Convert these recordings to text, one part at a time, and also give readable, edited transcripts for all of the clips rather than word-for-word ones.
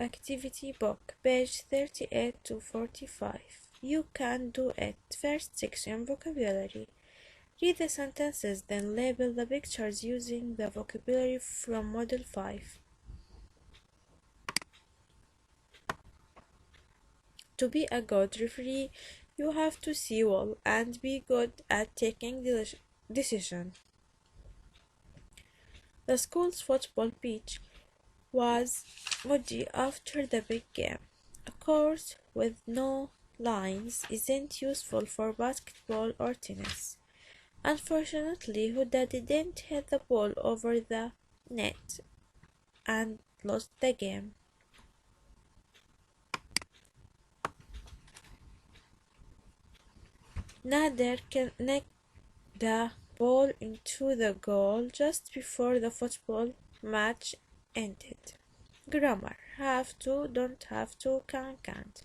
activity book, page 38 to 45. You can do it. First section, vocabulary. Read the sentences, then label the pictures using the vocabulary from Model 5. To be a good referee, you have to see well and be good at taking decisions. The school's football pitch was muddy after the big game. A course with no lines isn't useful for basketball or tennis. Unfortunately, Huda didn't hit the ball over the net and lost the game. Nader knocked the ball into the goal just before the football match ended. Grammar: have to, don't have to, can, can't.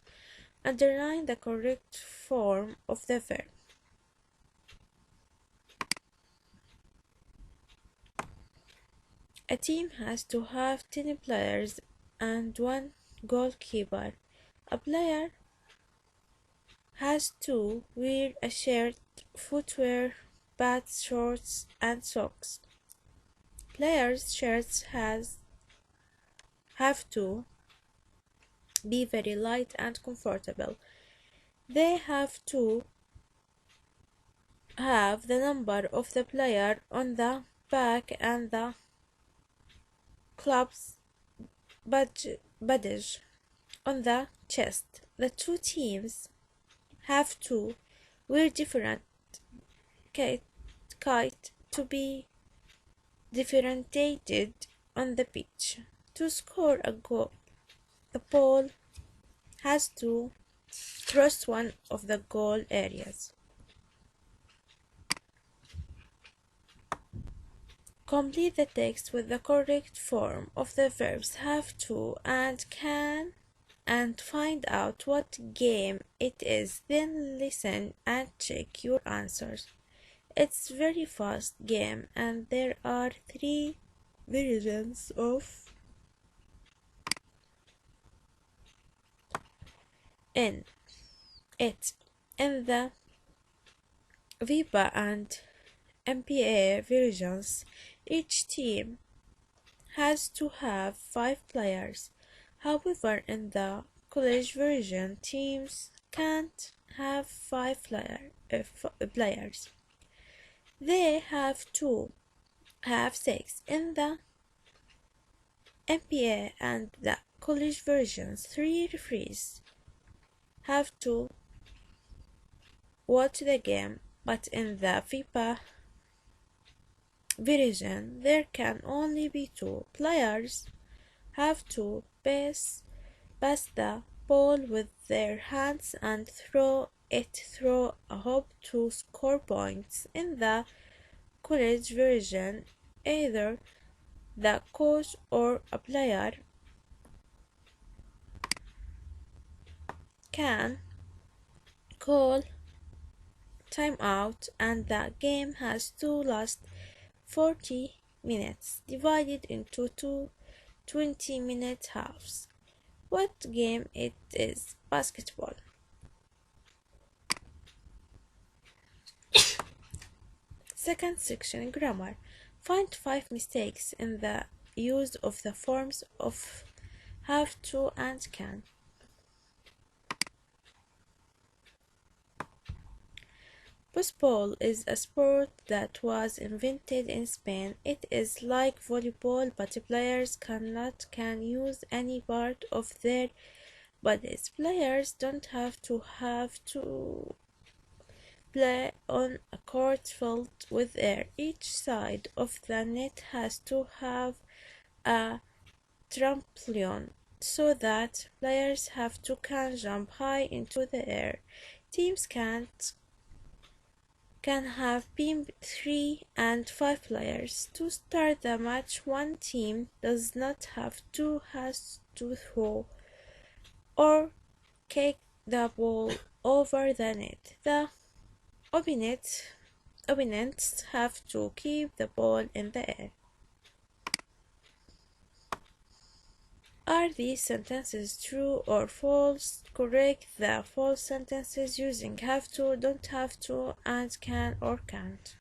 Underline the correct form of the verb. A team has to have 10 players and 1 goalkeeper. A player has to wear a shirt, footwear, bats, shorts, and socks. Players' shirts have to be very light and comfortable. They have to have the number of the player on the back and the club's badge on the chest. The two teams have to wear different kite to be differentiated on the pitch. To score a goal, the ball has to cross one of the goal areas. Complete the text with the correct form of the verbs have to and can and find out what game it is. Then listen and check your answers. It's very fast game and there are 3 versions of it. In the VIPA and MPA versions, each team has to have 5 players. However, in the college version, teams can't have 5 players. They have to have 6. In the MPA and the college versions, 3 referees have to watch the game, but in the VIPA version, there can only be 2. Players have to pass the ball with their hands and throw it through a hoop to score points. In the college version, either the coach or a player can call timeout and the game has to last 40 minutes, divided into 2 20-minute halves. What game it is? Basketball. Second section, grammar. Find 5 mistakes in the use of the forms of have to and can. Baseball is a sport that was invented in Spain. It is like volleyball, but players can use any part of their bodies. Players don't have to play on a court filled with air. Each side of the net has to have a trampoline so that players can jump high into the air. Teams can have been 3 and 5 players. To start the match, one team does not have to has to throw or kick the ball over the net. The opponents have to keep the ball in the air. Are these sentences true or false? Correct the false sentences using have to, don't have to, and can or can't.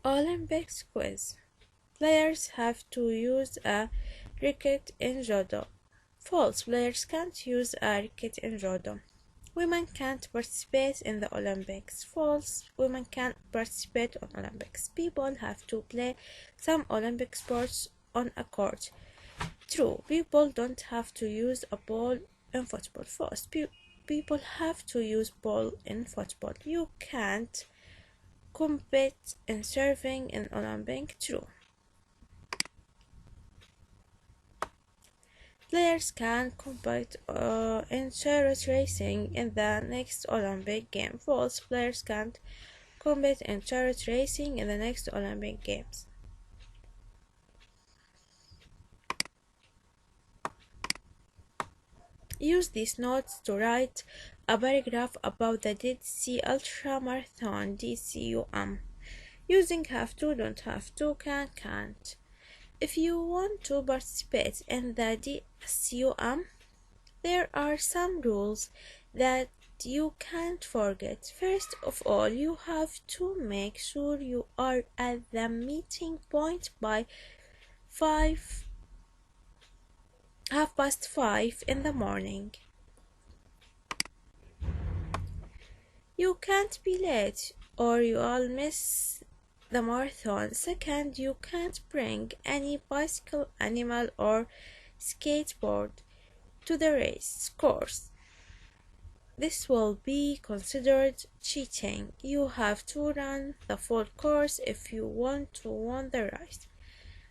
Olympics quiz. Players have to use a racket in judo. False. Players can't use a racket in judo. Women can't participate in the Olympics. False. Women can't participate on Olympics. People have to play some Olympic sports on a court. True. People don't have to use a ball in football. False. People have to use ball in football. You can't compete in surfing in Olympic. True. Players can compete in chariot racing in the next Olympic game. False. Players can't compete in chariot racing in the next Olympic Games. Use these notes to write a paragraph about the Dead Sea Ultra Marathon DCUM. Using have to, don't have to, can, can't. If you want to participate in the DCUM, there are some rules that you can't forget. First of all, you have to make sure you are at the meeting point by 5:30 in the morning. You can't be late or you'll miss the marathon. Second, you can't bring any bicycle, animal, or skateboard to the race course. This will be considered cheating. You have to run the full course if you want to win the race.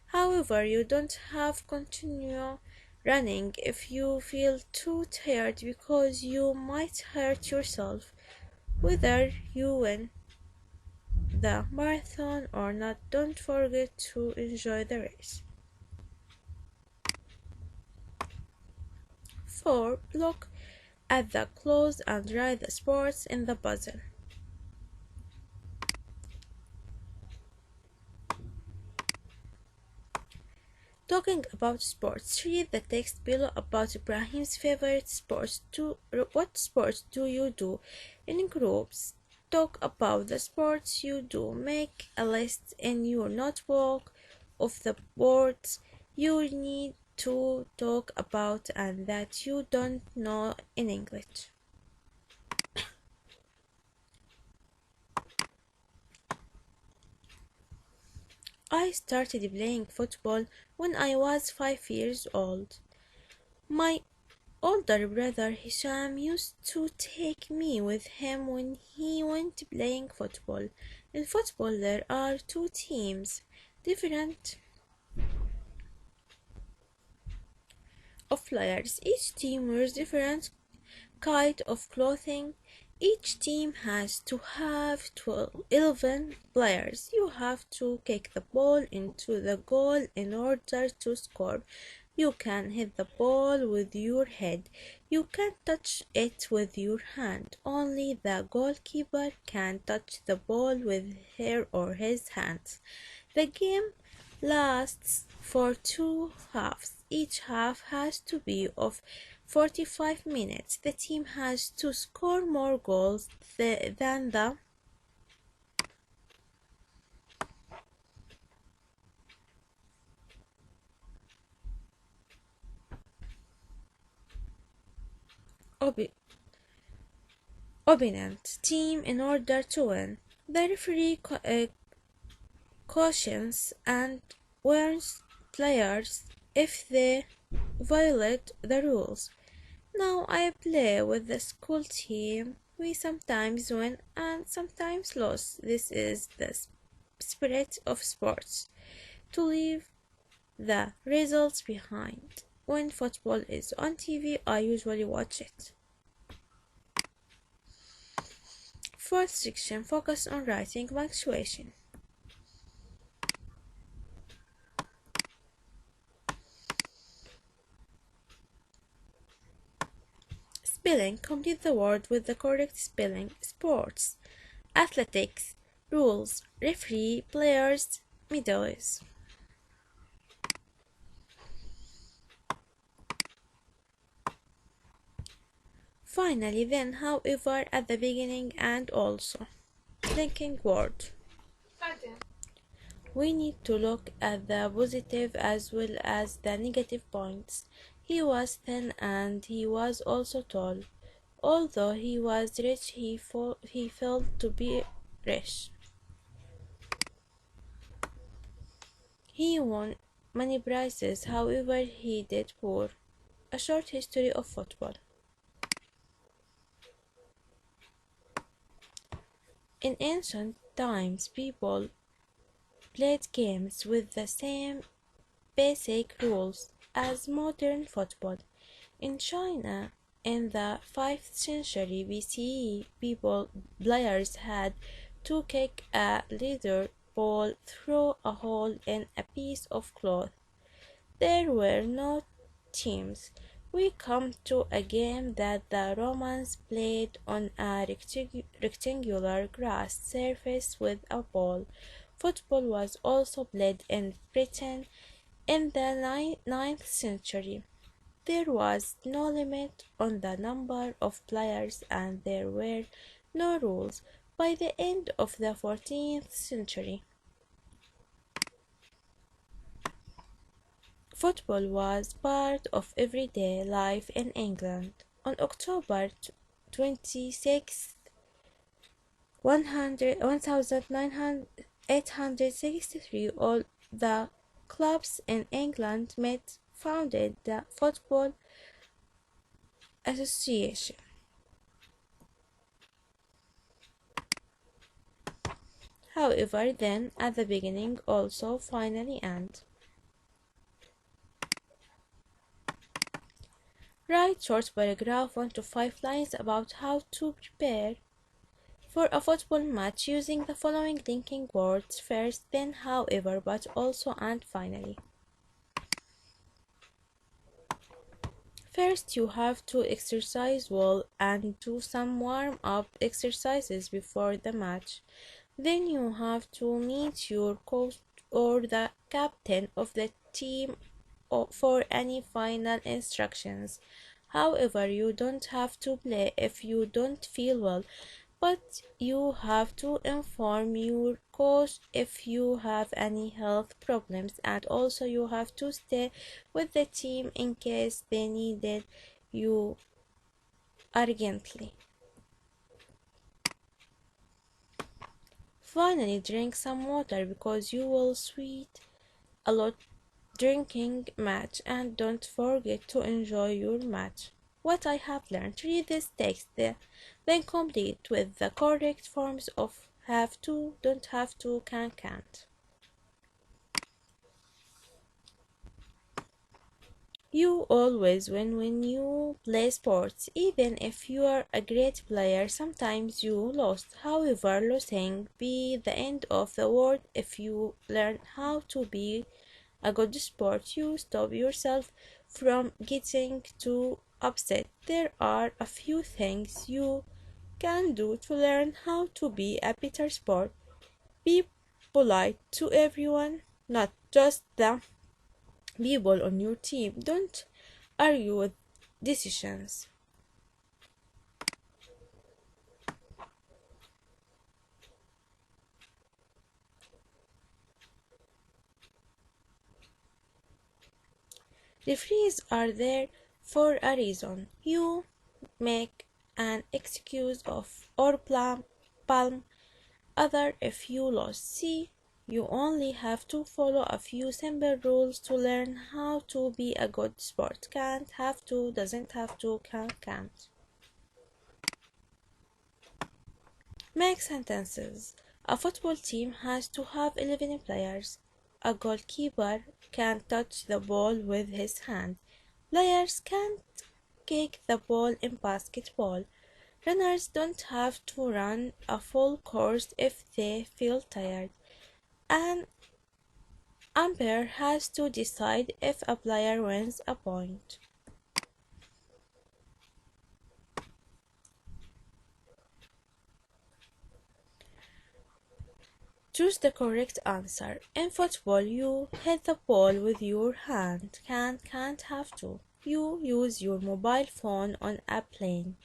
However, you don't have continue running if you feel too tired because you might hurt yourself. Whether you win the marathon or not, don't forget to enjoy the race. 4. Look at the clothes and write the sports in the puzzle. Talking about sports, read the text below about Ibrahim's favorite sports. What sports do you do in groups? Talk about the sports you do. Make a list in your notebook of the sports you need to talk about and that you don't know in English. I started playing football when I was 5 years old. My older brother Hisham used to take me with him when he went playing football. In football there are two teams, different of players. Each team wears different kind of clothing. Each team has to have 11 players. You have to kick the ball into the goal in order to score. You can hit the ball with your head. You can't touch it with your hand. Only the goalkeeper can touch the ball with her or his hands. The game lasts for 2 halves. Each half has to be of 45 minutes. The team has to score more goals than the opponent team in order to win. The referee cautions and warns players if they violate the rules. Now I play with the school team. We sometimes win and sometimes lose. This is the spirit of sports, to leave the results behind. When football is on TV, I usually watch it. Fourth section, focus on writing punctuation. Spelling, complete the word with the correct spelling. Sports, athletics, rules, referee, players, medals. Finally, then, however, at the beginning and also. Linking word. We need to look at the positive as well as the negative points. He was thin and he was also tall. Although he was rich, he felt to be rich. He won many prizes, however, he did poor. A short history of football. In ancient times, people played games with the same basic rules as modern football. In China, in the 5th century BCE, players had to kick a leather ball through a hole in a piece of cloth. There were no teams. We come to a game that the Romans played on a rectangular grass surface with a ball. Football was also played in Britain in the 9th century. There was no limit on the number of players and there were no rules. By the end of the 14th century, football was part of everyday life in England. On October 26th, 1863, all the clubs in England met, founded the Football Association. However, then, at the beginning, also, finally, and. Write short paragraph 1 to 5 lines about how to prepare for a football match using the following linking words: first, then, however, but also, and finally. First, you have to exercise well and do some warm-up exercises before the match. Then you have to meet your coach or the captain of the team for any final instructions. However, you don't have to play if you don't feel well, but you have to inform your coach if you have any health problems, and also you have to stay with the team in case they needed you urgently. Finally, drink some water because you will sweat a lot drinking match, and don't forget to enjoy your match. What I have learned: read this text, then complete with the correct forms of have to, don't have to, can, can't. You always win when you play sports. Even if you are a great player, sometimes you lost. However, losing be the end of the world. If you learn how to be a good sport, you stop yourself from getting too upset. There are a few things you can do to learn how to be a better sport. Be polite to everyone, not just the people on your team. Don't argue with decisions. Referees are there for a reason. You make an excuse of or palm other if you lose. See, you only have to follow a few simple rules to learn how to be a good sport. Can't, have to, doesn't have to, can, can't. Make sentences. A football team has to have 11 players. A goalkeeper can touch the ball with his hand. Players can't kick the ball in basketball. Runners don't have to run a full course if they feel tired. An umpire has to decide if a player wins a point. Choose the correct answer. In football, you hit the ball with your hand. Can't, have to. You use your mobile phone on a plane.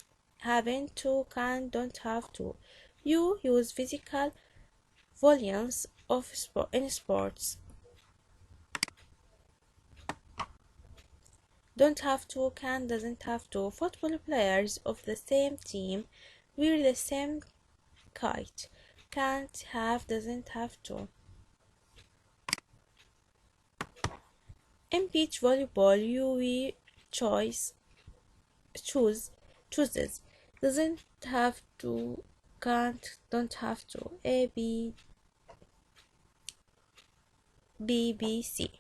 haven't to, can, don't have to. You use physical volumes in sports. Don't have to, can, doesn't have to. Football players of the same team wear the same kite. Can't have, doesn't have to. In beach volleyball, you wear chooses. Doesn't have to, can't, don't have to. A, B, B, B, C.